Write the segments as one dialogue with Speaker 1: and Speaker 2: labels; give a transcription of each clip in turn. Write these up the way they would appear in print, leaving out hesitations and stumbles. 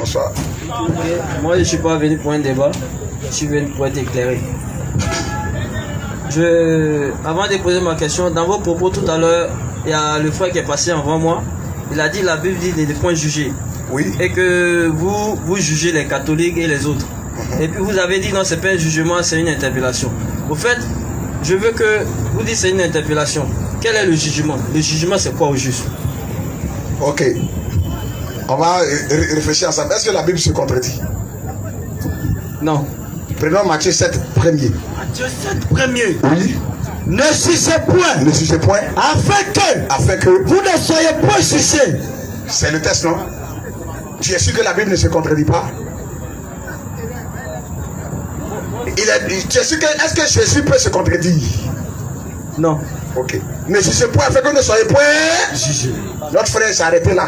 Speaker 1: Bonsoir.
Speaker 2: Okay. Moi, je ne suis pas venu pour un débat. Je suis venu pour être éclairé. Avant de poser ma question, dans vos propos tout à l'heure, il y a le frère qui est passé avant moi. Il a dit la Bible dit de ne point juger.
Speaker 1: Oui.
Speaker 2: Et que vous jugez les catholiques et les autres. Et puis vous avez dit non, c'est pas un jugement, c'est une interpellation. Au fait, je veux que vous dites c'est une interpellation. Quel est le jugement? Le jugement, c'est quoi au juste?
Speaker 1: Ok. On va réfléchir ensemble. Est-ce que la Bible se contredit?
Speaker 2: Non.
Speaker 1: Prenons Matthieu 7, premier.
Speaker 2: Matthieu 7, premier.
Speaker 1: Oui.
Speaker 3: Ne jugez point.
Speaker 1: Ne jugez point.
Speaker 3: Afin que vous ne soyez pas jugés.
Speaker 1: C'est le test, non? Tu es sûr que la Bible ne se contredit pas? Tu es sûr que... Est-ce que Jésus peut se contredire?
Speaker 2: Non.
Speaker 1: Ok. Ne jugez point afin que vous ne soyez point jugés. Notre frère s'est arrêté là.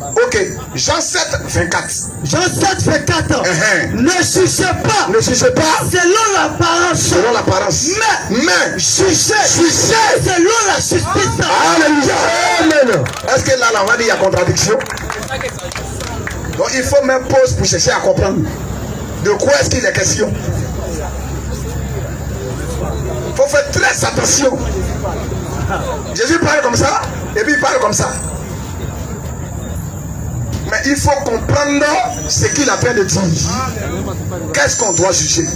Speaker 1: Ok. Jean 7, 24.
Speaker 3: Jean 7, 24. Ne jugez pas.
Speaker 1: Ne jugez pas.
Speaker 3: Selon l'apparence.
Speaker 1: Selon l'apparence. Mais
Speaker 3: jugez. Selon la justice.
Speaker 1: Alléluia. Amen. Est-ce que là, on va dire qu'il y a contradiction? Donc il faut même pause pour chercher à comprendre. De quoi est-ce qu'il est question? Il faut faire très attention. Jésus parle comme ça, et puis il parle comme ça. Mais il faut comprendre ce qu'il est en train de dire. Qu'est-ce qu'on doit juger?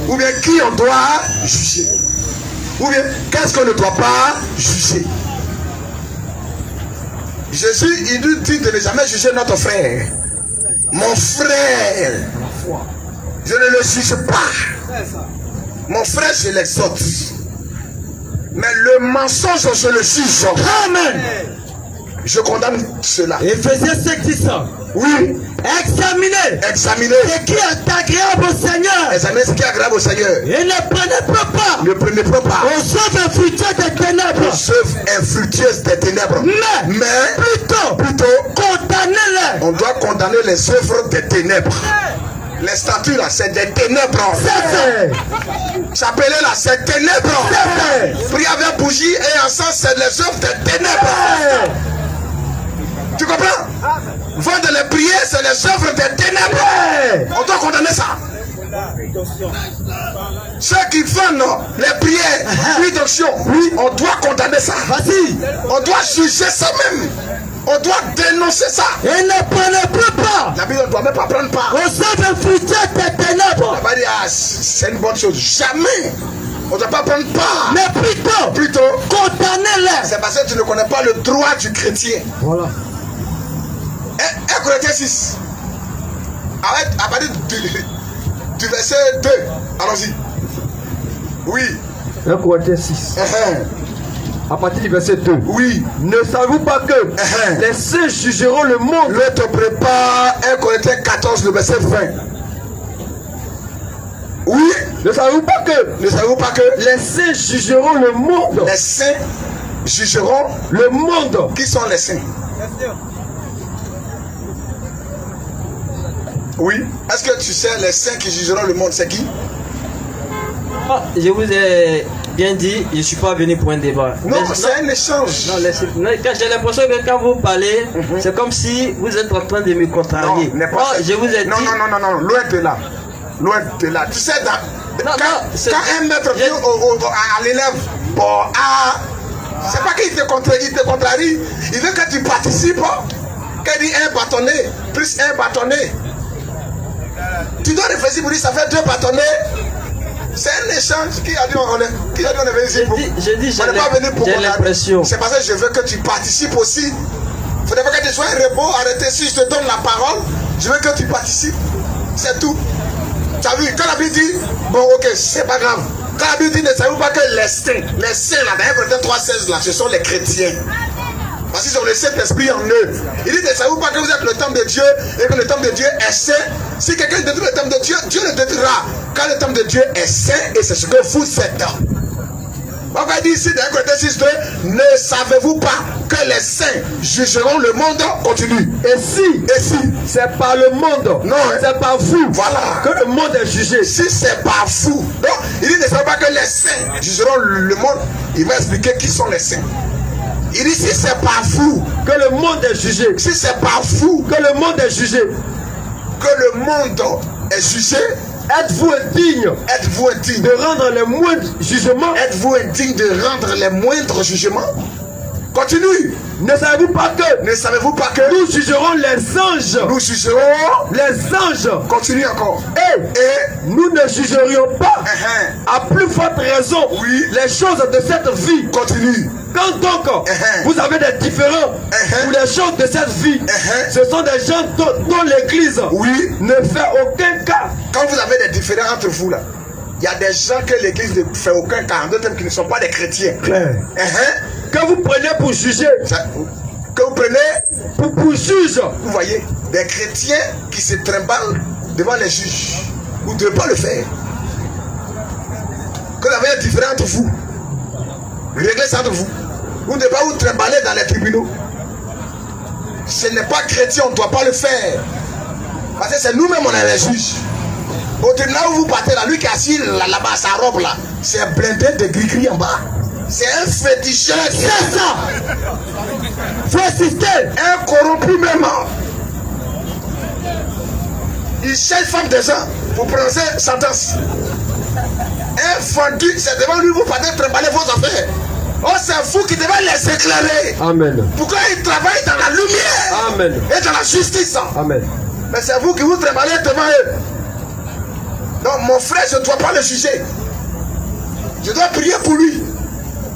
Speaker 1: Ou bien qui on doit juger? Ou bien qu'est-ce qu'on ne doit pas juger? Jésus, il nous dit de ne jamais juger notre frère. Mon frère, je ne le juge pas. Mon frère, je l'exhorte. Mais le mensonge, je le juge.
Speaker 3: Amen.
Speaker 1: Je condamne cela.
Speaker 3: Éphésiens 5:10.
Speaker 1: Oui.
Speaker 3: Examinez ce qui est agréable au Seigneur.
Speaker 1: Examinez ce qui est agréable au Seigneur.
Speaker 3: Et ne prenez
Speaker 1: Ne prenez pas
Speaker 3: aux œuvres infructueuses des ténèbres.
Speaker 1: aux œuvres infructueuses des ténèbres. Mais plutôt
Speaker 3: condamnez-les.
Speaker 1: On doit condamner les œuvres des ténèbres. Les statues là, c'est des ténèbres. S'appeler là, c'est ténèbres. Prier avec bougie et encens, c'est les œuvres des ténèbres. Tu comprends? Vendre les prières, c'est les œuvres des ténèbres. On doit condamner ça. Ceux qui vendent les prières, l'idolation, oui, on doit condamner ça.
Speaker 3: Vas-y.
Speaker 1: On doit juger ça même. On doit dénoncer ça.
Speaker 3: Et ne prenez plus pas.
Speaker 1: La Bible ne doit même pas prendre part.
Speaker 3: Aux œuvres infructueuses des ténèbres.
Speaker 1: On va pas dire, ah, c'est une bonne chose. Jamais. On ne doit pas prendre part.
Speaker 3: Mais plutôt condamnez-les.
Speaker 1: C'est parce que tu ne connais pas le droit du chrétien.
Speaker 3: Voilà.
Speaker 1: 1 Corinthiens 6. Arrête à partir du verset 2. Allons-y. Oui.
Speaker 3: 1 Corinthiens 6. À partir du verset 2.
Speaker 1: Oui.
Speaker 3: Ne savez-vous pas que les saints jugeront le monde?
Speaker 1: L'autre prépare 1 Corinthiens 14, le verset 20. Oui.
Speaker 3: Ne savez-vous pas que les saints jugeront le monde?
Speaker 1: Les saints jugeront
Speaker 3: le monde.
Speaker 1: Qui sont les saints? Oui. Est-ce que tu sais les saints qui jugeront le monde, c'est qui?
Speaker 2: Je vous ai bien dit, je ne suis pas venu pour un débat.
Speaker 1: Non, c'est un échange.
Speaker 2: Non, j'ai l'impression que quand vous parlez, c'est comme si vous êtes en train de me contrarier.
Speaker 1: Non,
Speaker 2: je vous ai dit...
Speaker 1: Non, loin de là. Loin de là. Tu sais, quand un maître vient à l'élève, c'est pas qu'il te contrarie, il veut que tu participes. Qu'il dit un bâtonnet, plus un bâtonnet. Tu dois réfléchir pour dire ça fait 2 bâtonnets. C'est un échange. Qui a dit on est venu ici pour... On n'est pas venu pour...
Speaker 2: J'ai l'impression.
Speaker 1: C'est parce que je veux que tu participes aussi. Il ne faudrait pas que tu sois un repos, arrêtez. Si je te donne la parole, je veux que tu participes. C'est tout. Tu as vu, quand la Bible dit, bon ok, c'est pas grave. Quand la Bible dit, ne savez-vous pas que les saints là, dans 1 Corinthiens 3,16 là, ce sont les chrétiens. Parce qu'ils ont le Saint-Esprit en eux. Il dit, ne savez-vous pas que vous êtes le temple de Dieu et que le temple de Dieu est saint? Si quelqu'un détruit le temple de Dieu, Dieu le détruira. Car le temple de Dieu est saint et c'est ce que vous êtes. On va dire ici dans 1 Corinthiens 6,2, ne savez-vous pas que les saints jugeront le monde? Continue.
Speaker 3: Et si c'est par le monde,
Speaker 1: non,
Speaker 3: c'est par vous,
Speaker 1: voilà,
Speaker 3: que le monde est jugé.
Speaker 1: Si c'est par vous, donc il dit ne savez pas que les saints jugeront le monde. Il va expliquer qui sont les saints. Il dit si c'est par vous
Speaker 3: que le monde est jugé,
Speaker 1: si c'est par vous
Speaker 3: que le monde est jugé,
Speaker 1: que le monde est jugé,
Speaker 3: êtes-vous indigne
Speaker 1: êtes-vous indigne
Speaker 3: de rendre les moindres jugements?
Speaker 1: Êtes-vous indigne de rendre les moindres jugements? Continue.
Speaker 3: Ne savez-vous pas que
Speaker 1: Ne savez-vous pas que
Speaker 3: nous jugerons les anges?
Speaker 1: nous jugerons?
Speaker 3: Les anges.
Speaker 1: Continue encore.
Speaker 3: Et
Speaker 1: Et
Speaker 3: nous ne jugerions pas, à plus forte raison,
Speaker 1: Oui.
Speaker 3: les choses de cette vie.
Speaker 1: continue.
Speaker 3: Quand donc vous avez des différends pour les choses de cette vie, ce sont des gens dont l'Église
Speaker 1: Oui.
Speaker 3: ne fait aucun cas.
Speaker 1: Quand vous avez des différends entre vous là, il y a des gens que l'église ne fait aucun cas, en d'autres termes qui ne sont pas des chrétiens.
Speaker 3: Claire. Que vous prenez pour juger,
Speaker 1: Que vous prenez,
Speaker 3: pour juge,
Speaker 1: vous voyez, des chrétiens qui se trimballent devant les juges. Vous ne devez pas le faire. Quand vous avez un différend entre vous, réglez ça entre vous. Vous ne devez pas vous trimballer dans les tribunaux. Ce n'est pas chrétien, on ne doit pas le faire. Parce que c'est nous-mêmes, on est les juges. Au tribunal où vous partez là, lui qui est assis là-bas, sa robe là, c'est un blindé de gris-gris en bas. C'est un féticheur.
Speaker 3: c'est ça. Faut assister.
Speaker 1: Un corrompu même. Il cherche femme des gens pour prononcer sentence. Un fendu, c'est devant lui, vous partez trimballer vos affaires. Oh, c'est vous qui devez les éclairer.
Speaker 3: Amen.
Speaker 1: Pourquoi ils travaillent dans la lumière
Speaker 3: Amen.
Speaker 1: et dans la justice?
Speaker 3: Amen.
Speaker 1: Mais c'est vous qui vous trimballez devant eux. Donc mon frère, je ne dois pas le juger. Je dois prier pour lui.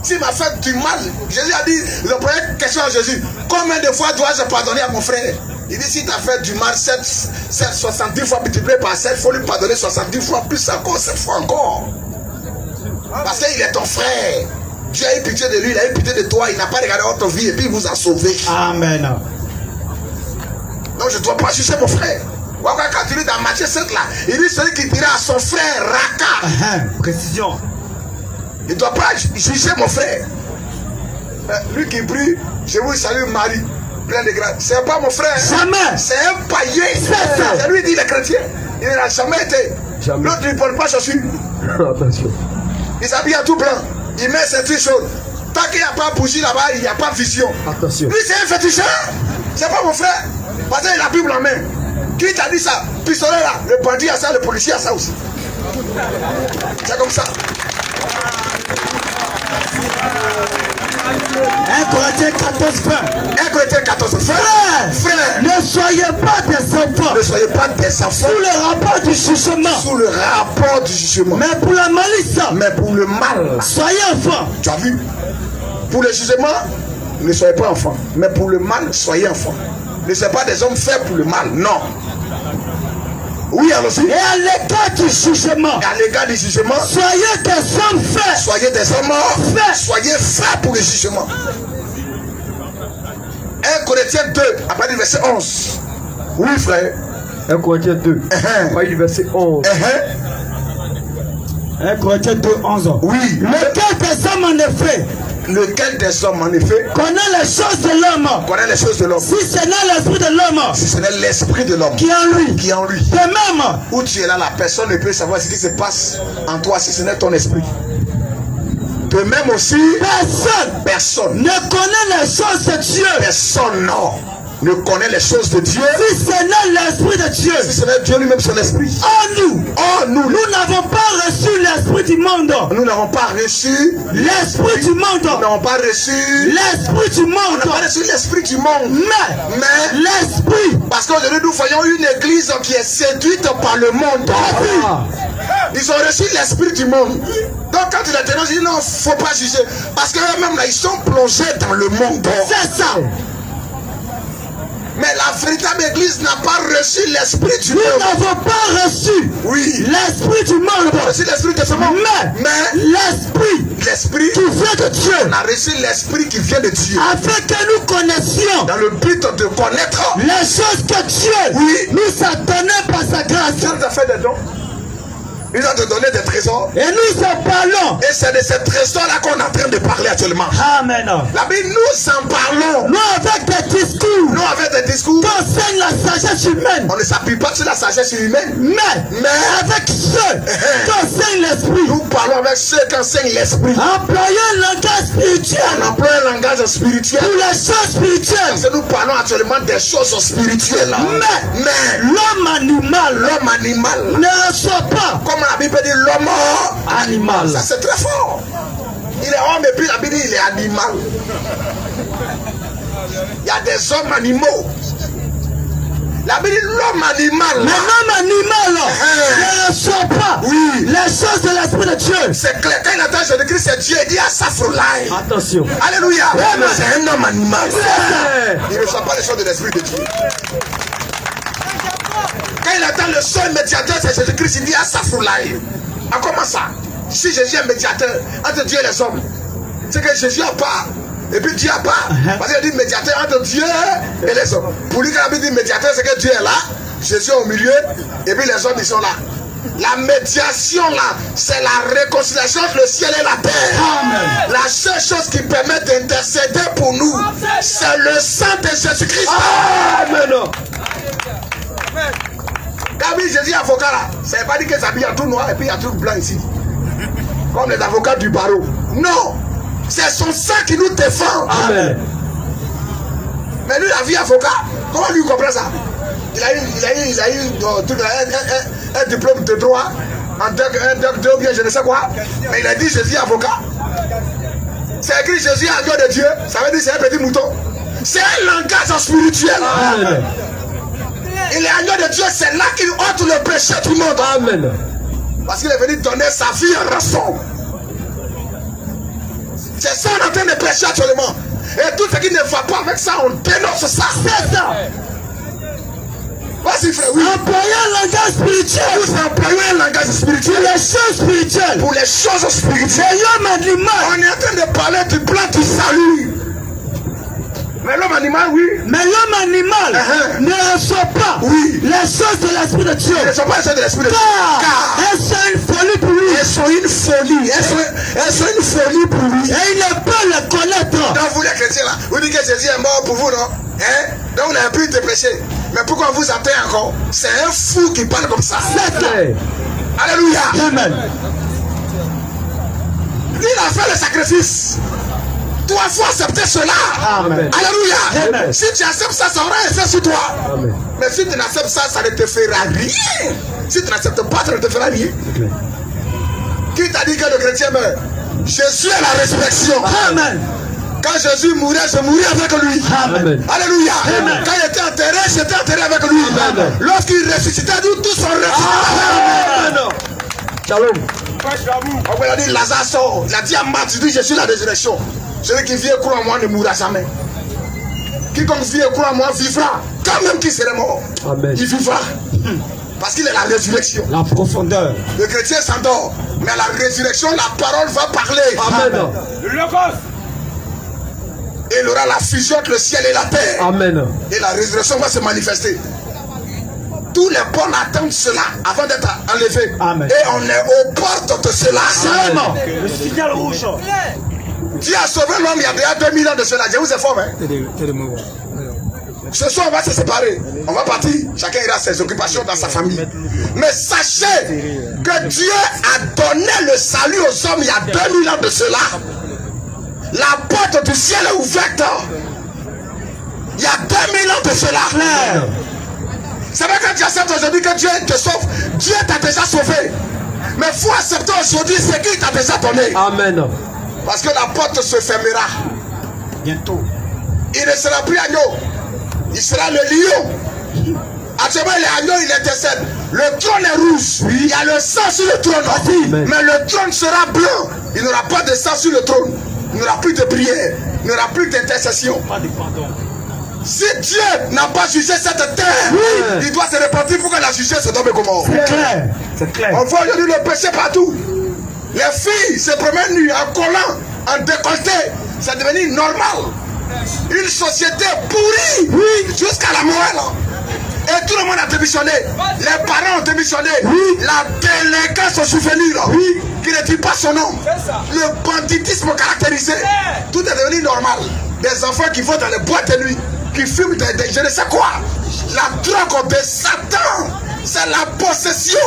Speaker 1: S'il m'a fait du mal, Jésus a dit, la première question à Jésus, combien de fois dois-je pardonner à mon frère? Il dit, si tu as fait du mal 70 fois multiplié par 7, il faut lui pardonner 70 fois plus encore, 7 fois encore. Parce qu'il est ton frère. Dieu a eu pitié de lui, il a eu pitié de toi, il n'a pas regardé votre vie et puis il vous a sauvé.
Speaker 3: Amen.
Speaker 1: Donc je ne dois pas juger mon frère. Quand tu lis dans Matthieu 7 là, il dit celui qui dira à son frère Raka.
Speaker 3: Précision.
Speaker 1: Il ne doit pas juger mon frère. Lui qui prie, je vous salue Marie, plein de grâce. C'est pas mon frère.
Speaker 3: Jamais.
Speaker 1: C'est un païen. C'est lui dit le chrétien. Il n'a jamais été.
Speaker 3: Jamais.
Speaker 1: L'autre ne porte pas chaussures.
Speaker 3: Attention.
Speaker 1: Il s'habille en tout blanc. Il met ses trucs chaudes. Tant qu'il n'y a pas bougie là-bas, il n'y a pas vision.
Speaker 3: Attention.
Speaker 1: Lui c'est un féticheur. C'est pas mon frère. Parce qu'il a la Bible en main. Qui t'a dit ça? Pistolet là, le bandit a ça, le policier a ça aussi. C'est comme ça.
Speaker 3: 1 Corinthiens 14, 20.
Speaker 1: 1 Corinthiens 14, frère,
Speaker 3: Ne soyez pas des enfants
Speaker 1: ne soyez pas des enfants
Speaker 3: sous le rapport du jugement,
Speaker 1: sous le rapport du jugement,
Speaker 3: mais pour la malice,
Speaker 1: mais pour le mal.
Speaker 3: soyez enfants.
Speaker 1: Tu as vu? Pour le jugement, ne soyez pas enfants, mais pour le mal, soyez enfants. Ne soyez pas des hommes faits pour le mal, non. Oui, alors
Speaker 3: Et à l'égard du jugement,
Speaker 1: à l'égard du jugement,
Speaker 3: soyez des hommes faits.
Speaker 1: soyez des hommes faits, soyez faits pour le jugement. 1 Corinthiens 2, à partir du verset 11. Oui, frère.
Speaker 3: 1 Corinthiens 2, à partir du verset 11. 1 Corinthiens 2, 11.
Speaker 1: Oui.
Speaker 3: Lequel des hommes en effet
Speaker 1: Lequel des hommes, en effet,
Speaker 3: connaît les choses de l'homme,
Speaker 1: connaît les choses de l'homme?
Speaker 3: si ce n'est l'esprit de l'homme
Speaker 1: Si ce n'est l'esprit de l'homme
Speaker 3: qui est en lui.
Speaker 1: qui est en lui.
Speaker 3: De même,
Speaker 1: Où tu es là, la personne ne peut savoir ce qui se passe en toi si ce n'est ton esprit. De même aussi, personne
Speaker 3: ne connaît les choses de Dieu.
Speaker 1: Personne, non, ne connaît les choses de Dieu.
Speaker 3: Si ce n'est l'esprit de Dieu.
Speaker 1: Si ce n'est Dieu lui-même, son esprit.
Speaker 3: Nous n'avons pas reçu l'esprit du monde.
Speaker 1: Nous n'avons pas reçu
Speaker 3: l'esprit du monde.
Speaker 1: Nous n'avons pas reçu
Speaker 3: l'esprit du monde.
Speaker 1: On n'a pas reçu l'esprit du monde.
Speaker 3: Mais l'esprit.
Speaker 1: Parce qu'aujourd'hui, nous voyons une église qui est séduite par le monde. Ils ont reçu l'esprit du monde. Donc quand il a tenu, il dit non, il ne faut pas juger. Parce qu'eux-mêmes là, ils sont plongés dans le monde.
Speaker 3: C'est ça.
Speaker 1: Mais la véritable église n'a pas reçu l'esprit du monde.
Speaker 3: Nous n'avons pas reçu l'esprit du monde.
Speaker 1: On a reçu l'esprit de ce monde.
Speaker 3: Mais l'esprit qui vient de Dieu.
Speaker 1: On a reçu l'esprit qui vient de Dieu.
Speaker 3: Afin que nous connaissions.
Speaker 1: Dans le but de connaître
Speaker 3: les choses que Dieu nous a données par sa grâce.
Speaker 1: Dieu nous a fait des dons. Il va te donner des trésors.
Speaker 3: Et nous en parlons.
Speaker 1: Et c'est de ces trésors-là qu'on est en train de parler actuellement.
Speaker 3: Amen.
Speaker 1: La Bible, nous en parlons.
Speaker 3: Nous avec des discours.
Speaker 1: Nous avec des discours.
Speaker 3: Qu'enseigne la sagesse humaine.
Speaker 1: On ne s'appuie pas sur la sagesse humaine.
Speaker 3: Mais avec ceux qu'enseigne l'esprit.
Speaker 1: Nous parlons avec ceux qui enseignent l'esprit.
Speaker 3: Employez un langage spirituel.
Speaker 1: On emploie un langage spirituel.
Speaker 3: Pour les choses spirituelles.
Speaker 1: Parce que nous parlons actuellement des choses spirituelles. Mais l'homme animal
Speaker 3: ne reçoit pas.
Speaker 1: Comme la Bible dit, l'homme
Speaker 3: animal.
Speaker 1: Ça c'est très fort. Il est homme et puis la Bible dit il est animal. Il y a des hommes animaux. La Bible dit l'homme animal.
Speaker 3: Mais l'homme animal ne reçoit pas les choses de l'esprit de Dieu.
Speaker 1: C'est clair. Quand il entend Jésus-Christ, c'est Dieu. Il dit Asafroulaï.
Speaker 3: Attention.
Speaker 1: Alléluia. C'est un homme animal. Il ne reçoit pas les choses de l'esprit de Dieu. Quand il attend le seul médiateur, c'est Jésus-Christ, il dit Asafroulaï. Comment ça? Si Jésus est médiateur entre Dieu et les hommes, c'est que Jésus a part. Et puis Dieu a part. Parce qu'il dit médiateur entre Dieu et les hommes. Pour lui, quand il dit médiateur, c'est que Dieu est là, Jésus est au milieu, et puis les hommes, ils sont là. La médiation là, c'est la réconciliation entre le ciel et la terre. Amen. La seule chose qui permet d'intercéder pour nous, c'est le sang de Jésus-Christ. Amen. Quand Jésus est avocat là, ça ne veut pas dire qu'il s'habille en tout noir et puis il y a tout blanc ici. Comme les avocats du barreau. Non, c'est son sang qui nous défend. Amen. Mais lui, la vie avocat, comment lui comprend ça? Il a eu un diplôme de droit, un docteur, bien je ne sais quoi. Mais il a dit Jésus est avocat. C'est écrit Jésus est agneau de Dieu. Ça veut dire c'est un petit mouton. C'est un langage spirituel. Amen. Il est agneau de Dieu, c'est là qu'il ôte le péché du monde. Amen. Parce qu'il est venu donner sa vie en rançon. C'est ça qu'on est en train de prêcher actuellement. Et tout ce qui ne va pas avec ça, on dénonce ça. C'est ça. Vas-y frère, oui. Employez un langage spirituel. Vous employez un langage spirituel. Pour les choses spirituelles. Pour les choses spirituelles. On est en train de parler du plan du salut. Mais l'homme animal, oui. Mais l'homme animal ne reçoit pas les choses de l'esprit de Dieu. Il ne reçoit pas les choses de l'esprit de Dieu. Car elles sont une folie pour lui. Elles sont une folie. Elles sont une folie pour lui. Et il ne peut les connaître. Donc vous les chrétiens là, vous dites que Jésus est mort pour vous, non? Donc vous n'avez plus de péché. Mais pourquoi vous attendez encore? C'est un fou qui parle comme ça. C'est ça. Alléluia. Amen. Il a fait le sacrifice. Toi, il faut accepter cela. Amen. Alléluia. Amen. Si tu acceptes ça, ça aura effet sur toi. Amen. Mais si tu n'acceptes ça, ça ne te fera rien. Si tu n'acceptes pas, ça ne te fera rien. Okay. Qui t'a dit que le chrétien meurt? Jésus est la résurrection. Amen. Quand Jésus mourait, je mourrais avec lui. Amen. Alléluia. Amen. Quand il était enterré, j'étais enterré avec lui. Amen. Lorsqu'il ressuscitait, nous tous sommes ressuscités. Amen. Shalom. On a dit Lazare sort. Il a dit à Marthe, je suis la résurrection. Celui qui vient croire en moi ne mourra jamais. Quiconque vient croire en moi vivra. Quand même qu'il serait mort, amen, il vivra. Parce qu'il est la résurrection. La profondeur. Le chrétien s'endort. Mais à la résurrection, la parole va parler. Amen. Et il aura la fusion entre le ciel et la terre. Amen. Et la résurrection va se manifester. Tous les bons attendent cela avant d'être enlevés. Amen. Et on est aux portes de cela. Seulement. Le signal rouge. Dieu a sauvé l'homme il y a déjà 2000 ans de cela. Dieu vous informe. Ce soir, on va se séparer. On va partir. Chacun ira à ses occupations dans sa famille. Mais sachez que Dieu a donné le salut aux hommes il y a 2000 ans de cela. La porte du ciel est ouverte. Il y a 2000 ans de cela. C'est vrai que tu acceptes aujourd'hui que Dieu te sauve. Dieu t'a déjà sauvé. Mais il faut accepter aujourd'hui ce qu'il t'a déjà donné. Amen. Parce que la porte se fermera bientôt. Il ne sera plus agneau. Il sera le lion. Actuellement, il est agneau, il intercède. Le trône est rouge. Il y a le sang sur le trône. Amen. Mais le trône sera blanc. Il n'y aura pas de sang sur le trône. Il n'y aura plus de prière. Il n'y aura plus d'intercession. Pas de pardon. Si Dieu n'a pas jugé cette terre, il doit se repentir pour que la juger se donne comment. C'est clair. C'est clair. On voit aujourd'hui le péché partout. Les filles se promènent nues en collant, en décolleté. C'est devenu normal. Une société pourrie jusqu'à la moelle. Et tout le monde a démissionné. Les parents ont démissionné. La délinquance au souvenir. Qui ne dit pas son nom. Le banditisme caractérisé. Tout est devenu normal. Des enfants qui vont dans les boîtes de nuit, qui fument je ne sais quoi. La drogue de Satan. C'est la possession.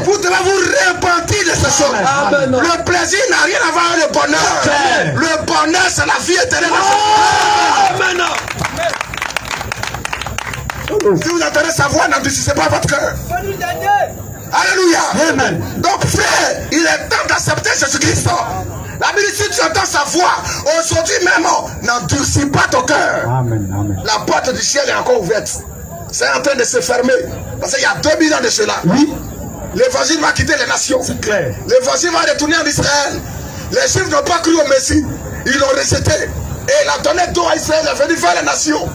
Speaker 1: Vous devez vous repentir de ces choses. Le plaisir n'a rien à voir avec le bonheur. Le bonheur, c'est la vie éternelle. Amen. Si vous entendez sa voix, n'endurcissez pas votre cœur. Alléluia. Amen. Donc frère, il est temps d'accepter Jésus-Christ. La Bible, si tu entends sa voix, aujourd'hui même, n'endurcis pas ton cœur. Amen. La porte du ciel est encore ouverte. C'est en train de se fermer. Parce qu'il y a 2000 ans de cela. Oui. L'évangile va quitter les nations. C'est clair. L'évangile va retourner en Israël. Les Juifs n'ont pas cru au Messie. Ils l'ont rejeté. Et il a donné don à Israël. Il est venu vers les nations.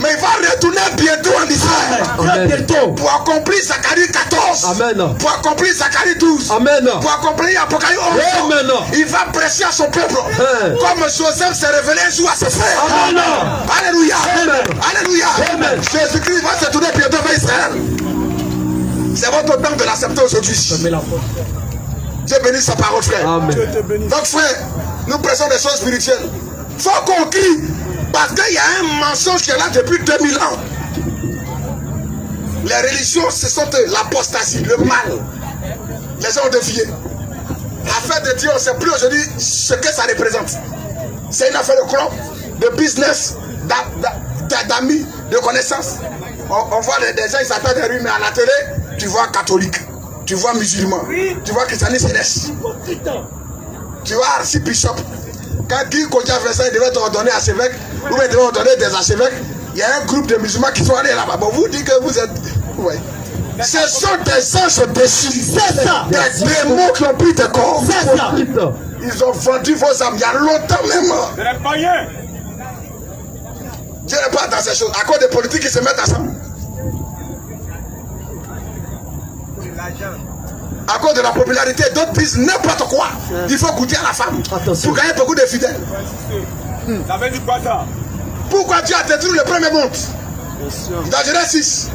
Speaker 1: Mais il va retourner bientôt en Israël. Bientôt. Pour accomplir Zacharie 14. Amen. Pour accomplir Zacharie 12. Amen. Pour accomplir Apocalypse 11. Amen. Il va prêcher à son peuple. Comme Joseph s'est révélé un jour à ses frères. Amen. Alléluia. Amen. Alléluia. Amen. Jésus-Christ va se tourner bientôt vers Israël. C'est votre temps de l'accepter aujourd'hui. Dieu bénisse sa parole, frère. Amen. Donc, frère, nous prêchons des choses spirituelles. Il faut qu'on crie. Parce qu'il y a un mensonge qui est là depuis 2000 ans. Les religions, ce sont l'apostasie, le mal. Les gens ont défié. L'affaire de Dieu, on ne sait plus aujourd'hui ce que ça représente. C'est une affaire de club, de business, d'amis, de connaissances. On voit des gens, ils s'attendent des rues, mais à la télé, tu vois catholique, tu vois musulman, tu vois christianisme céleste. Tu vois archibishop. Quand Guy Kodia fait ça, il devait t'ordonner archevêque, ou bien il devait ordonner des archevêques. Il y a un groupe de musulmans qui sont allés là-bas. Bon, vous dites que vous êtes. Ouais. Ce sont des anges déchus. C'est ça. Des démons qui ont pris tes corps. C'est ça. Ils ont vendu vos âmes il y a longtemps même. C'est les païens. Dieu n'est pas dans ces choses. À cause des politiques qui se mettent ensemble. À cause de la popularité, d'autres disent n'importe quoi. Il faut goûter à la femme. Attention. Pour gagner beaucoup de fidèles. Ça veut dire quoi ça? Pourquoi Dieu a détruit le premier monde? Dans Genèse 6.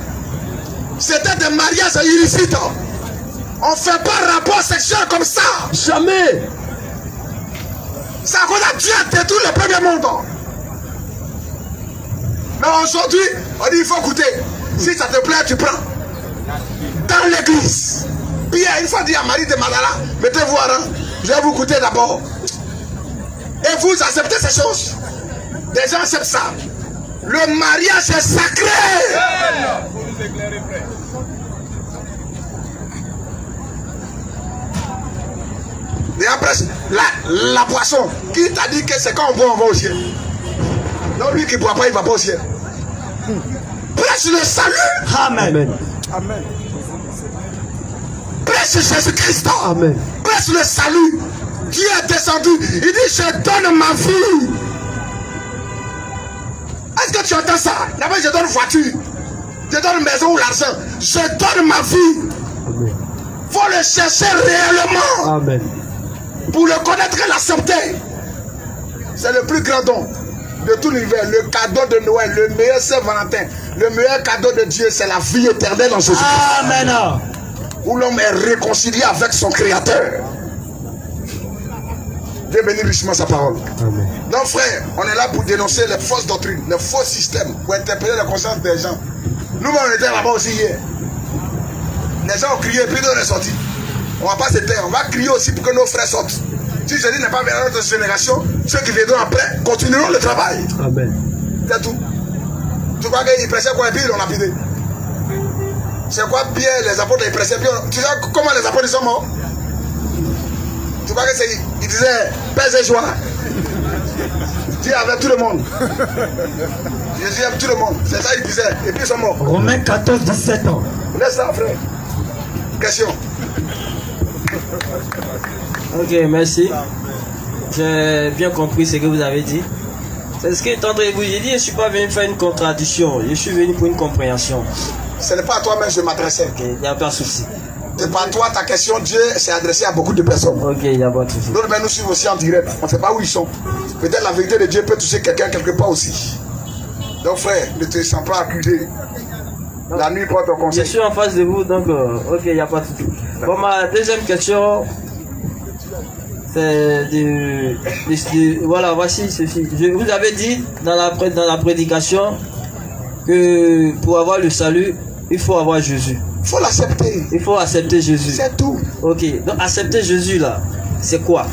Speaker 1: C'était des mariages illicites. On ne fait pas rapport sexuel comme ça. Jamais. C'est à cause de Dieu a détruit le premier monde. Mais aujourd'hui, on dit il faut goûter. Si ça te plaît, tu prends. Dans l'église. Pierre, une fois dit à Marie de Magdala, mettez-vous à rang, je vais vous goûter d'abord. Et vous acceptez ces choses. Les gens acceptent ça. Le mariage est sacré. Et après, la boisson, qui t'a dit que c'est quand on boit, on va au ciel? Non, lui qui ne boit pas, il ne va pas au ciel. Prêche le salut. Amen. Amen. Prêche Jésus-Christ. Amen. Prêche le salut. Dieu est descendu. Il dit, je donne ma vie. Est-ce que tu entends ça? D'abord, je donne voiture. Je donne maison ou l'argent. Je donne ma vie. Il faut le chercher réellement. Amen. Pour le connaître et l'accepter. C'est le plus grand don de tout l'univers. Le cadeau de Noël, le meilleur Saint-Valentin. Le meilleur cadeau de Dieu, c'est la vie éternelle en Jésus-Christ. Amen. Où l'homme est réconcilié avec son Créateur. Dieu bénit richement sa parole. Amen. Donc frère, on est là pour dénoncer les fausses doctrines, les faux systèmes, pour interpeller la conscience des gens. Nous-mêmes on était là-bas aussi hier. Les gens ont crié, puis nous on est sortis. On ne va pas se taire, on va crier aussi pour que nos frères sortent. Si Jésus n'est pas venu dans notre génération, ceux qui viendront après continueront le travail. Amen. C'est tout. Tu crois qu'ils prêchaient quoi et puis ils l'ont lapidé? C'est quoi Pierre, les apôtres, ils prêchaient? Tu sais comment les apôtres sont morts? Tu crois que c'est. Il disait paix et joie. Dieu avec tout le monde. Jésus aime tout le monde. C'est ça qu'il disait. Et puis ils sont morts. Romains 14, 17 ans. Laisse ça, frère. Question.
Speaker 2: Ok, merci. J'ai bien compris ce que vous avez dit. C'est ce que est en train de vous dire. Je ne suis pas venu faire une contradiction. Je suis venu pour une compréhension.
Speaker 1: Ce n'est pas à toi-même que je m'adressais.
Speaker 2: Ok, il n'y a pas de souci.
Speaker 1: C'est pas toi, ta question, Dieu s'est adressé à beaucoup de personnes.
Speaker 2: Ok, il n'y a pas de souci.
Speaker 1: D'autres, mais nous suivons aussi en direct. On ne sait pas où ils sont. Peut-être la vérité de Dieu peut toucher quelqu'un quelque part aussi. Donc frère, ne te sens pas acculé. La nuit porte au
Speaker 2: Je
Speaker 1: conseil.
Speaker 2: suis en face de vous, donc ok, il n'y a pas de souci. Bon, ma deuxième question, c'est voilà, voici ceci. Vous avez dit dans la prédication que pour avoir le salut, il faut avoir Jésus.
Speaker 1: Il faut l'accepter.
Speaker 2: Il faut accepter Jésus.
Speaker 1: C'est tout.
Speaker 2: Ok, donc accepter Jésus là, c'est quoi?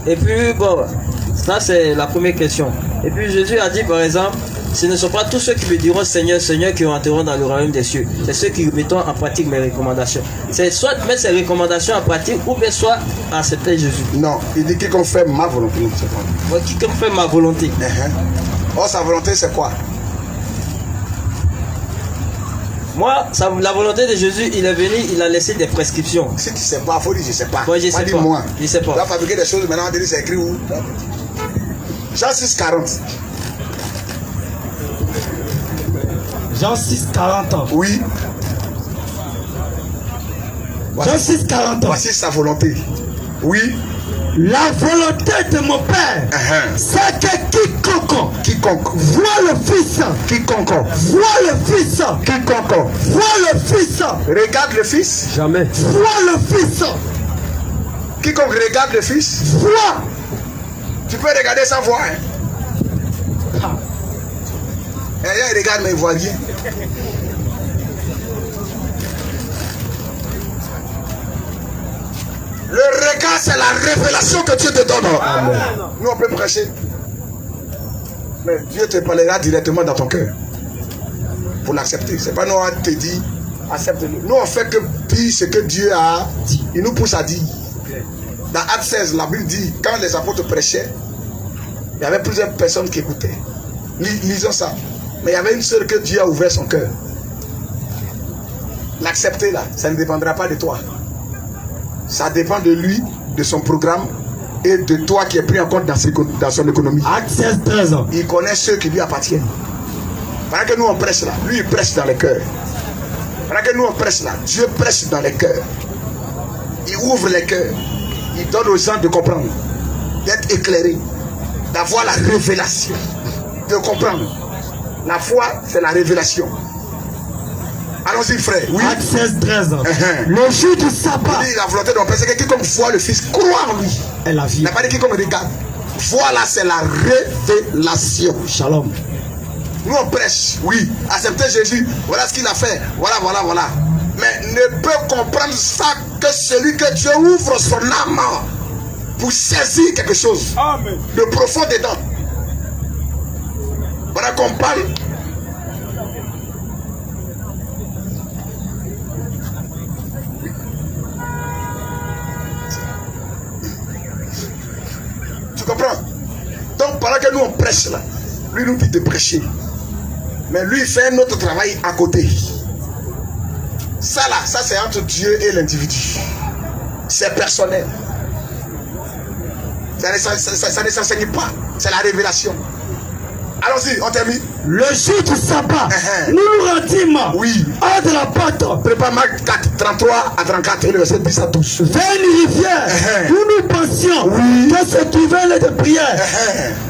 Speaker 2: Et puis bon, ça c'est la première question. Et puis Jésus a dit par exemple, ce ne sont pas tous ceux qui me diront Seigneur, Seigneur qui entreront dans le royaume des cieux. C'est ceux qui mettent en pratique mes recommandations. C'est soit mettre ces recommandations en pratique ou bien soit accepter Jésus.
Speaker 1: Non, il dit quiconque fait ma volonté.
Speaker 2: Moi, quiconque fait ma volonté.
Speaker 1: Or, sa volonté, c'est quoi?
Speaker 2: Moi, la volonté de Jésus, il est venu, il a laissé des prescriptions.
Speaker 1: Si tu ne sais pas, il faut dire je ne sais pas.
Speaker 2: Moi, je sais pas.
Speaker 1: Moi.
Speaker 2: Je sais pas.
Speaker 1: Tu vas fabriquer des choses, maintenant on dit c'est écrit où? Jean 6, 40.
Speaker 3: Jean 6, 40 ans.
Speaker 1: Oui.
Speaker 3: Jean 6, 40 ans.
Speaker 1: Voici sa volonté. Oui.
Speaker 3: La volonté de mon Père, c'est que quiconque voit le Fils, voit le Fils, voit le Fils,
Speaker 1: regarde le Fils.
Speaker 3: Jamais. Voit le Fils.
Speaker 1: Quiconque regarde le Fils,
Speaker 3: voit.
Speaker 1: Tu peux regarder sans voir. Il regarde mais il voit bien. Le regard, c'est la révélation que Dieu te donne. Amen. Nous, on peut prêcher. Mais Dieu te parlera directement dans ton cœur. Pour l'accepter. C'est pas nous, on te dit, accepte-le. Nous, on fait que dire ce que Dieu a dit. Il nous pousse à dire. Dans Actes 16, la Bible dit, quand les apôtres prêchaient, il y avait plusieurs personnes qui écoutaient. Lisons ça. Mais il y avait une seule que Dieu a ouvert son cœur. L'accepter là, ça ne dépendra pas de toi. Ça dépend de lui, de son programme et de toi qui est pris en compte dans son économie.
Speaker 3: Acte 16, 13 ans.
Speaker 1: Il connaît ceux qui lui appartiennent. Pendant que nous on prêche là, lui il prêche dans les cœurs. Pendant que nous on prêche là, Dieu prêche dans les cœurs. Il ouvre les cœurs. Il donne aux gens de comprendre, d'être éclairés, d'avoir la révélation, de comprendre. La foi, c'est la révélation. Allons-y, frère. Oui.
Speaker 3: Acte 16, 13 ans. Le jour du sabbat.
Speaker 1: Il dit la volonté de mon Père, c'est que quiconque voit le Fils, croit en lui.
Speaker 3: Et la vie.
Speaker 1: Il n'a pas dit quiconque regarde. Voilà, c'est la révélation.
Speaker 3: Shalom.
Speaker 1: Nous on prêche, oui. Accepter Jésus, voilà ce qu'il a fait. Voilà. Mais ne peut comprendre ça que celui que Dieu ouvre son âme pour saisir quelque chose. Amen. De profond dedans. Voilà qu'on parle. Tu comprends? Donc pendant que nous on prêche là, lui nous dit de prêcher. Mais lui il fait un autre travail à côté. Ça là, ça c'est entre Dieu et l'individu. C'est personnel. Ça ne s'enseigne pas. C'est la révélation. Allons-y, on termine.
Speaker 3: Le jour du sabbat, nous nous rendîmes hors de la porte.
Speaker 1: Prépare Marc 4, 33 à 34, et le verset 10 à 12.
Speaker 3: Vers une rivière où nous pensions que se trouvait l'aide de prière.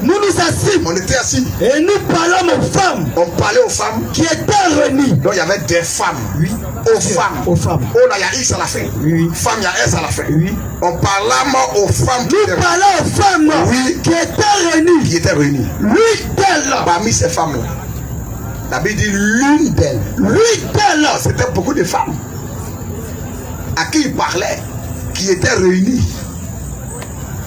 Speaker 3: Nous nous assîmes.
Speaker 1: On était assis.
Speaker 3: Et nous parlons aux femmes.
Speaker 1: On parlait aux femmes
Speaker 3: qui étaient réunies.
Speaker 1: Donc il y avait des femmes. Oui. Aux femmes.
Speaker 3: Aux femmes.
Speaker 1: Oh là, il y a X à la fin.
Speaker 3: Oui.
Speaker 1: Femme, il y a S à la fin.
Speaker 3: Oui.
Speaker 1: On parlait aux femmes.
Speaker 3: Nous parlons aux femmes qui étaient réunies.
Speaker 1: Qui étaient réunies.
Speaker 3: L'une d'elles.
Speaker 1: Parmi ces femmes-là. La Bible dit l'une d'elles.
Speaker 3: L'une d'elles.
Speaker 1: C'était beaucoup de femmes. À qui il parlait. Qui étaient réunies.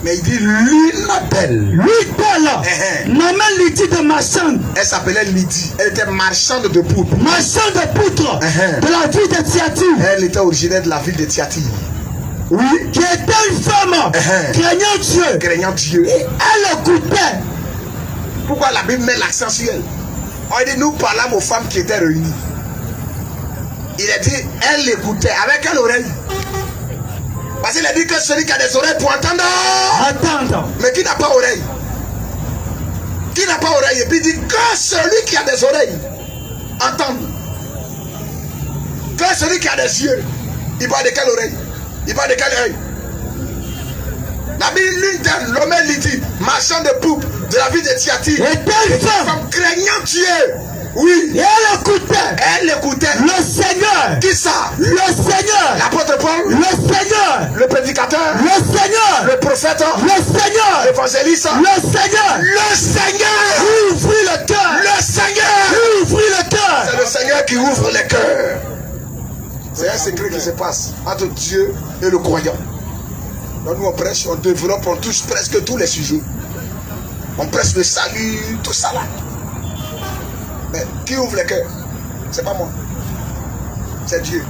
Speaker 1: Mais il dit l'une d'elles.
Speaker 3: L'une d'elles. Nommée Lydie de marchande.
Speaker 1: Elle s'appelait Lydie. Elle était marchande de poutres.
Speaker 3: Marchande de poutres. De la ville de Thyatire.
Speaker 1: Elle était originaire de la ville de Thyatire.
Speaker 3: Oui. Qui était une femme craignant Dieu.
Speaker 1: Craignant Dieu.
Speaker 3: Et elle écoutait.
Speaker 1: Pourquoi la Bible met l'accent sur elle? On dit nous parlons aux femmes qui étaient réunies. Il a dit elle écoutait. Avec quelle oreille? Parce qu'il a dit que celui qui a des oreilles pour entendre.
Speaker 3: Attendre.
Speaker 1: Mais qui n'a pas oreille? Qui n'a pas oreille? Et puis il dit que celui qui a des oreilles entende. Que celui qui a des yeux. Il parle de quelle oreille? Il parle de quel œil? La Bible, l'une d'elles, l'homme Lydie, marchand de poupe de la ville de Thyatire,
Speaker 3: était une
Speaker 1: femme craignant Dieu. Oui.
Speaker 3: Et elle écoutait.
Speaker 1: Elle écoutait.
Speaker 3: Le Seigneur.
Speaker 1: Qui ça?
Speaker 3: Le Seigneur.
Speaker 1: L'apôtre Paul.
Speaker 3: Le Seigneur.
Speaker 1: Le prédicateur.
Speaker 3: Le Seigneur.
Speaker 1: Le prophète.
Speaker 3: Le Seigneur.
Speaker 1: L'évangéliste.
Speaker 3: Le Seigneur.
Speaker 1: Le Seigneur.
Speaker 3: Ouvrit le cœur.
Speaker 1: Le Seigneur.
Speaker 3: Ouvrit le cœur.
Speaker 1: C'est le Seigneur qui ouvre les cœurs. C'est un secret qui se passe entre Dieu et le croyant. Donc nous on prêche, on développe, on touche presque tous les sujets. On prêche le salut, tout ça là. Mais qui ouvre les cœurs? C'est pas moi. C'est Dieu.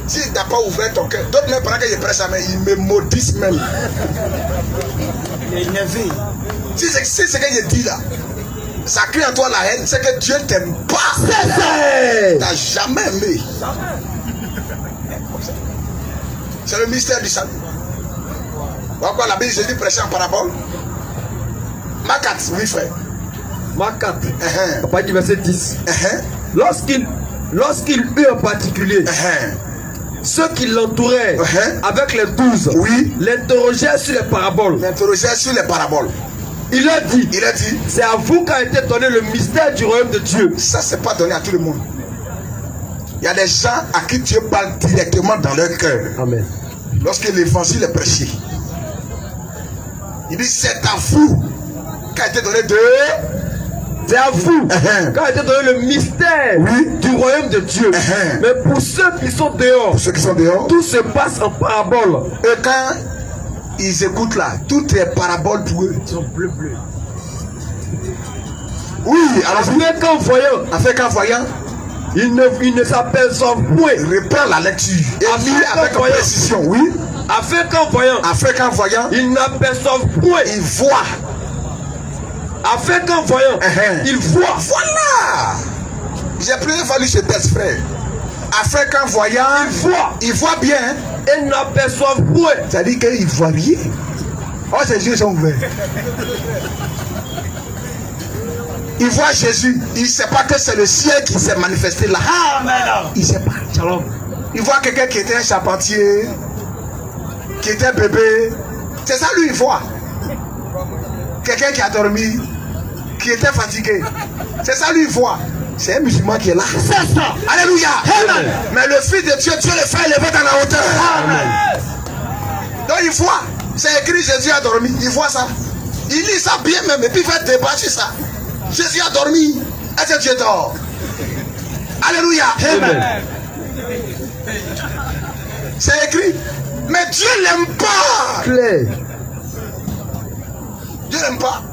Speaker 1: S'il n'a pas ouvert ton cœur, d'autres même pendant que je prêche ça, mais ils me maudissent même.
Speaker 3: Il est énervé.
Speaker 1: Si c'est ce que je dis là, ça crée en toi la haine, c'est que Dieu t'aime pas.
Speaker 3: C'est ça.
Speaker 1: T'as jamais aimé. C'est le mystère du salut. Pourquoi la Bible Jésus prêchait en parabole? Marc 4, oui frère.
Speaker 4: Marc 4, à partir du verset 10. Lorsqu'il eut en particulier ceux qui l'entouraient avec les 12,
Speaker 1: oui,
Speaker 4: l'interrogeaient sur les paraboles.
Speaker 1: L'interrogeaient sur les paraboles.
Speaker 4: Il a dit,
Speaker 1: c'est
Speaker 4: à vous qu'a été donné le mystère du royaume de Dieu.
Speaker 1: Ça, c'est pas donné à tout le monde. Il y a des gens à qui Dieu parle directement dans leur cœur.
Speaker 4: Amen.
Speaker 1: Lorsque l'évangile est prêché, il dit c'est à vous qu'a été donné de...
Speaker 4: C'est à vous qu'a été donné le mystère du royaume de Dieu. Mais pour ceux qui sont dehors, tout se passe en parabole.
Speaker 1: Et quand ils écoutent là, tout est parabole pour eux.
Speaker 4: Ils sont bleus.
Speaker 1: Oui, alors
Speaker 4: afin qu'en voyant, ils ne s'aperçoivent point.
Speaker 1: Reprends la lecture et lis avec précision. Oui.
Speaker 4: Afin qu'en voyant, ils n'aperçoivent point.
Speaker 1: Ils voient.
Speaker 4: Afin qu'en voyant, ils voient.
Speaker 1: Voilà. J'ai plusieurs fois lu ce texte, frère. Afin qu'en voyant, ils voient bien.
Speaker 4: Et n'aperçoivent point.
Speaker 1: C'est-à-dire qu'ils voient rien. Oh, ses yeux sont ouverts. Il voit Jésus. Il ne sait pas que c'est le ciel qui s'est manifesté là. Il ne sait pas. Shalom. Il voit quelqu'un qui était un charpentier, qui était bébé. C'est ça lui, il voit. Quelqu'un qui a dormi, qui était fatigué. C'est ça lui, il voit. C'est un musulman qui est là.
Speaker 3: C'est ça.
Speaker 1: Alléluia. Amen. Mais le Fils de Dieu, Dieu le fait élever dans la hauteur.
Speaker 3: Amen.
Speaker 1: Donc il voit. C'est écrit Jésus a dormi. Il voit ça. Il lit ça bien même et puis il fait débat sur ça. Jésus a dormi. Est-ce que Dieu dort? Alléluia.
Speaker 3: Amen.
Speaker 1: C'est écrit. Mais Dieu l'aime pas.
Speaker 4: Claire.
Speaker 1: Dieu n'aime pas.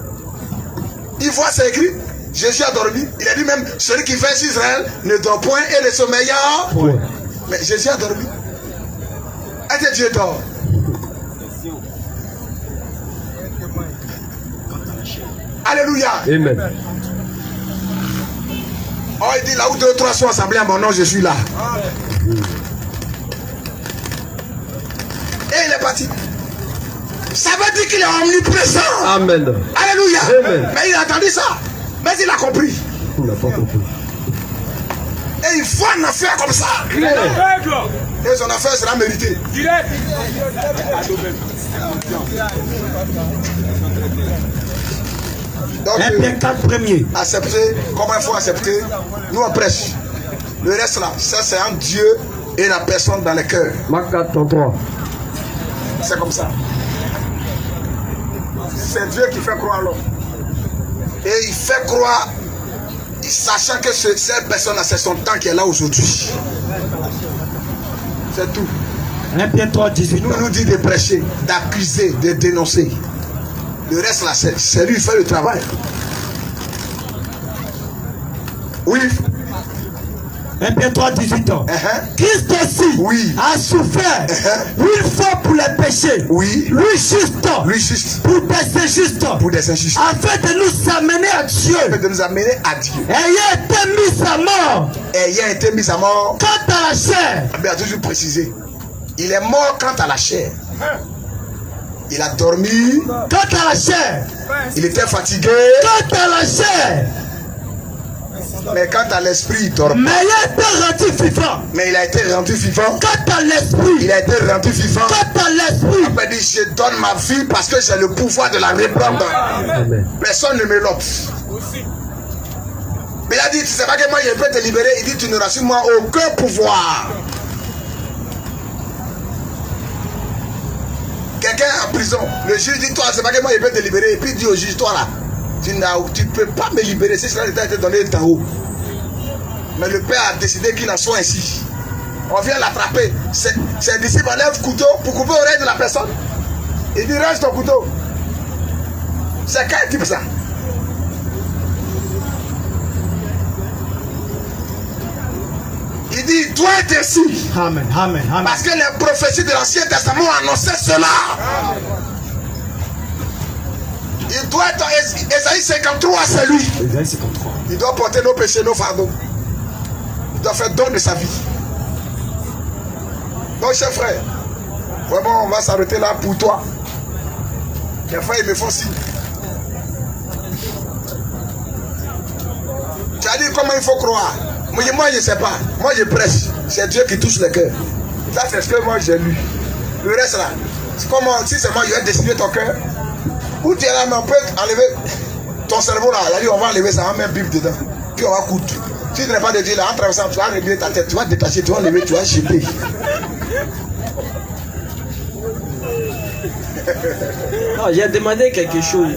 Speaker 1: Il voit, c'est écrit. Jésus a dormi. Il a dit même, celui qui fait sur Israël ne dort point et le sommeillard. Mais Jésus a dormi. Est-ce que Dieu dort? Alléluia.
Speaker 4: Amen.
Speaker 1: Oh, il dit là où 2 ou 3 sont assemblés à mon nom, je suis là. Et il est parti. Ça veut dire qu'il est omniprésent.
Speaker 4: Amen.
Speaker 1: Alléluia.
Speaker 4: Amen.
Speaker 1: Mais il a entendu ça. Mais il a compris.
Speaker 4: Il n'a pas compris.
Speaker 1: Et il faut une affaire comme ça. Et son affaire sera méritée. Donc, accepter, comment il faut accepter, nous on prêche. Le reste là, ça c'est en Dieu et la personne dans le cœur.
Speaker 4: Marc 4, 33.
Speaker 1: C'est comme ça. C'est Dieu qui fait croire l'homme. Et il fait croire, sachant que cette personne-là, c'est son temps qui est là aujourd'hui. C'est tout.
Speaker 3: 1 Pierre 3, 18.
Speaker 1: Nous dit de prêcher, d'accuser, de dénoncer. Le reste là, c'est lui qui fait le travail. Oui.
Speaker 3: 1 Pierre 3, 18 ans. Christ aussi a souffert une fois pour les péchés. Lui juste. Pour des injustes. Afin de nous amener à Dieu. Ayant été mis à mort. Quant à la chair.
Speaker 1: Il a toujours précisé. Il est mort quant à la chair. Il a dormi.
Speaker 3: Quant à la chair.
Speaker 1: Il était fatigué.
Speaker 3: Quant à la chair.
Speaker 1: Mais quant à l'esprit, il dort.
Speaker 3: Mais il a été rendu vivant.
Speaker 1: Mais il a été rendu vivant.
Speaker 3: Quant à l'esprit.
Speaker 1: Il a été rendu vivant.
Speaker 3: Quant à l'esprit.
Speaker 1: Il dit, je donne ma vie parce que j'ai le pouvoir de la reprendre. Personne ne me l'ôte. Mais il a dit, tu sais pas que moi je peux te libérer. Il dit, tu n'auras sur moi aucun pouvoir. Quelqu'un en prison, le juge dit, toi, c'est pas que moi je peux te libérer. Et puis il dit au juge, toi là, tu ne peux pas me libérer. Si cela était donné d'en haut. Mais le père a décidé qu'il en soit ainsi. On vient l'attraper. Ses disciples enlèvent le couteau pour couper l'oreille de la personne. Il dit, range ton couteau. C'est quel type ça? Il dit, il doit être ainsi.
Speaker 3: Amen, amen, amen.
Speaker 1: Parce que les prophéties de l'Ancien Testament annonçaient cela. Il doit être Ésaïe 53, c'est lui.
Speaker 3: Ésaïe 53.
Speaker 1: Il doit porter nos péchés, nos fardeaux. Il doit faire don de sa vie. Donc, chers frères, vraiment, on va s'arrêter là pour toi. Les frères, ils me font signe. Tu as dit comment il faut croire. Moi, je ne sais pas. Moi, je prêche. C'est Dieu qui touche le cœur. Ça, c'est ce que moi, j'ai lu. Le reste, là, c'est comme si c'est moi, je vais dessiner ton cœur. Ou tu es là, mais on peut enlever ton cerveau, là. Là, on va enlever ça, on va mettre un bif dedans. Puis on va coudre. Si tu n'es pas de Dieu, là, en traversant, tu vas régler ta tête. Tu vas détacher, tu vas enlever, tu vas jeter.
Speaker 2: Non, j'ai demandé quelque chose.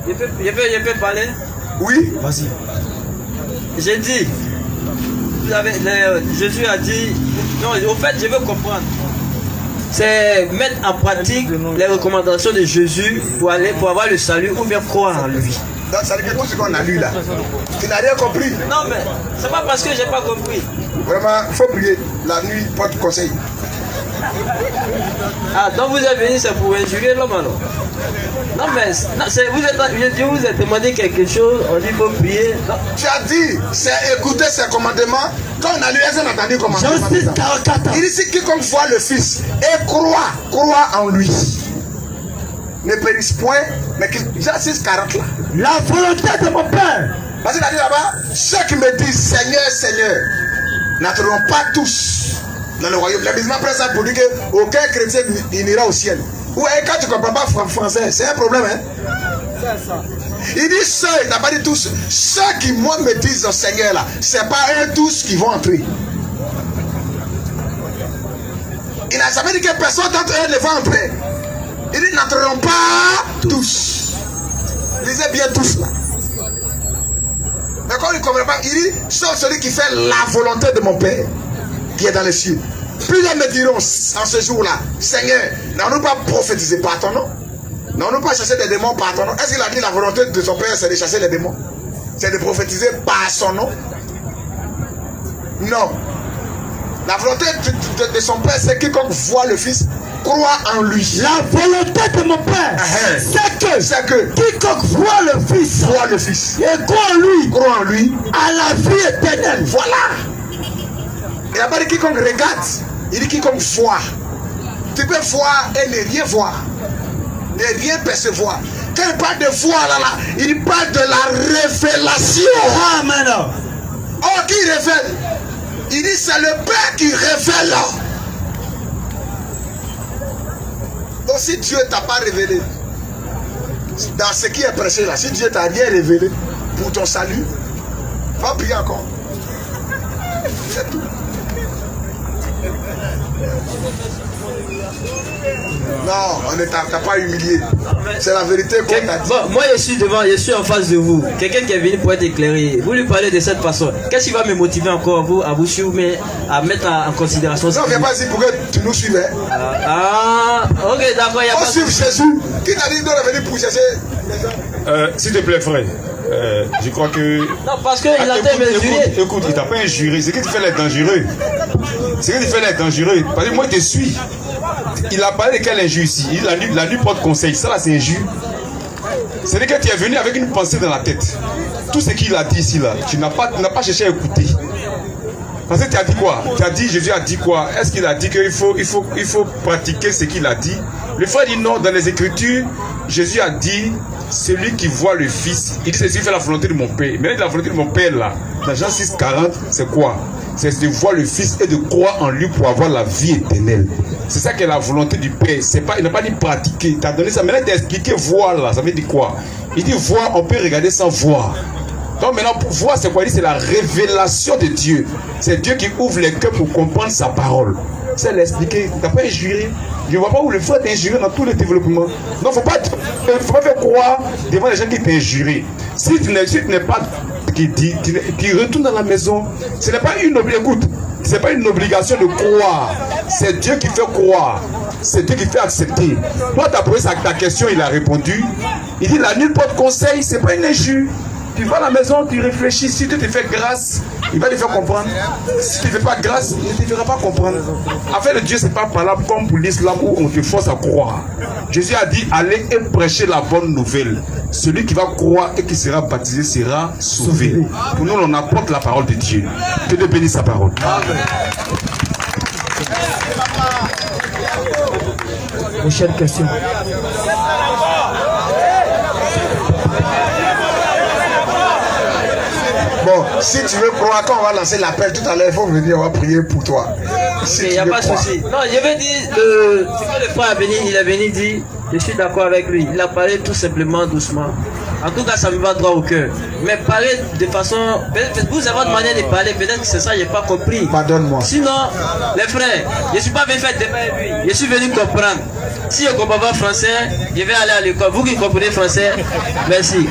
Speaker 2: Je peux parler?
Speaker 1: Oui.
Speaker 3: Vas-y.
Speaker 2: J'ai dit, Jésus a dit, non, au fait, je veux comprendre. C'est mettre en pratique les recommandations de Jésus pour avoir le salut ou bien croire en lui.
Speaker 1: Donc, ça veut dire que tout ce qu'on a lu là, tu n'as rien compris.
Speaker 2: Non, mais c'est pas parce que j'ai pas compris.
Speaker 1: Vraiment, il faut prier. La nuit, porte conseil.
Speaker 2: Ah, donc vous êtes venu, c'est pour injurer l'homme alors? Non, mais je vous ai demandé quelque chose, on dit qu'il faut prier. Non.
Speaker 1: Tu as dit, c'est écouter ses commandements. Quand on a lu, est-ce qu'on a entendu commandements? Il dit, si quiconque voit le Fils et croit en lui, ne périsse point, mais qu'il. Jean 6, 40 là.
Speaker 3: La volonté de mon Père.
Speaker 1: Parce qu'il a dit là-bas, ceux qui me disent Seigneur, Seigneur, n'entreront pas tous dans le royaume. Les musulmans prennent ça pour dire qu'aucun chrétien n'ira au ciel. Ouais, quand tu ne comprends pas français, c'est un problème, hein? C'est ça. Il dit ceux, il n'a pas dit tous, ceux qui moi me disent au Seigneur là, c'est pas eux tous qui vont entrer. Il n'a jamais dit que personne d'entre eux ne va entrer. Il dit n'entreront pas tous. Lisez bien tous là. Mais quand il ne comprend pas, il dit sauf celui qui fait la volonté de mon Père qui est dans les cieux. Plusieurs me diront en ce jour-là, Seigneur, n'avons-nous pas prophétisé par ton nom? N'avons-nous pas chassé des démons par ton nom? Est-ce qu'il a dit la volonté de son Père, c'est de chasser les démons? C'est de prophétiser par son nom? Non. La volonté de son Père, c'est quiconque voit le Fils, croit en lui.
Speaker 3: La volonté de mon Père, c'est que quiconque voit le Fils, et croit en lui, à la vie éternelle.
Speaker 1: Voilà. Il n'a pas dit quiconque regarde, il dit quiconque voit. Tu peux voir et ne rien voir, ne rien percevoir. Quand il parle de voir là, il parle de la révélation.
Speaker 3: Amen.
Speaker 1: Oh, qui révèle? Il dit c'est le Père qui révèle. Donc si Dieu ne t'a pas révélé dans ce qui est prêché là, si Dieu t'a rien révélé pour ton salut, va prier encore. C'est tout. Non, on ne t'a pas humilié. C'est la vérité qu'on t'a dit.
Speaker 2: Bon, moi je suis en face de vous. Quelqu'un qui est venu pour être éclairé. Vous lui parlez de cette façon. Qu'est-ce qui va me motiver encore à vous suivre, mais à mettre en considération?
Speaker 1: Non, viens pas ici pour que tu nous suives.
Speaker 2: Ok, d'accord, il n'y a pas.
Speaker 1: On suit Jésus. Qui t'a dit de venir pour chercher les gens?
Speaker 5: S'il te plaît, frère. Je crois que.
Speaker 2: Non, parce qu'il a été mesuré.
Speaker 5: Écoute, il t'a pas injuré. Ce que tu fais là est dangereux. Ce que tu fais là est dangereux. Parce que moi, je te suis. Il a parlé de quelle injure ici? La nuit porte conseil. Ça là, c'est injure. C'est-à-dire que tu es venu avec une pensée dans la tête. Tout ce qu'il a dit ici, là, tu n'as pas cherché à écouter. Parce que tu as dit quoi? Tu as dit, Jésus a dit quoi? Est-ce qu'il a dit qu'il faut pratiquer ce qu'il a dit? Le frère dit non, dans les Écritures, Jésus a dit celui qui voit le Fils, il dit ceci fait la volonté de mon Père. Mais la volonté de mon Père là, dans Jean 6,40, c'est quoi? C'est de voir le Fils et de croire en lui pour avoir la vie éternelle. C'est ça qui est la volonté du Père. C'est pas, il n'a pas dit pratiquer. Tu as donné ça. Maintenant, tu as expliqué voir là. Ça veut dire quoi? Il dit voir, on peut regarder sans voir. Donc maintenant, pour voir, c'est quoi? Il dit c'est la révélation de Dieu. C'est Dieu qui ouvre les cœurs pour comprendre sa parole. C'est l'expliquer. Tu n'as pas injuré. Je ne vois pas où le frère t'injurer dans tout le développement. Donc, il ne faut pas faire croire devant les gens qui t'injurent. Si tu n'es pas qui retourne dans la maison, ce n'est pas une obligation de croire. C'est Dieu qui fait croire. C'est Dieu qui fait accepter. Toi, tu as posé ta question, il a répondu. Il dit la nulle porte conseil, ce n'est pas une injure. Tu vas à la maison, tu réfléchis. Si tu te fais grâce, il va te faire comprendre. Si tu ne fais pas grâce, il ne te fera pas comprendre. Affaire de Dieu, ce n'est pas parlable comme pour l'islam où on te force à croire. Jésus a dit, allez et prêchez la bonne nouvelle. Celui qui va croire et qui sera baptisé sera sauvé. Pour nous, on apporte la parole de Dieu. Que Dieu bénisse sa parole.
Speaker 3: Prochaine question.
Speaker 1: Bon, si tu veux croire, quand on va lancer l'appel tout à l'heure, il faut venir, on va prier pour toi.
Speaker 2: Il n'y a pas de souci. Non, je veux dire, ce que le frère il est venu dire, je suis d'accord avec lui. Il a parlé tout simplement doucement. En tout cas, ça me va droit au cœur. Mais parler de façon... Vous avez votre manière de parler, peut-être que c'est ça, je n'ai pas compris.
Speaker 1: Pardonne-moi.
Speaker 2: Sinon, les frères, je ne suis pas venu faire débat avec lui. Je suis venu comprendre. Si je ne comprends pas français, je vais aller à l'école. Vous qui comprenez français, merci.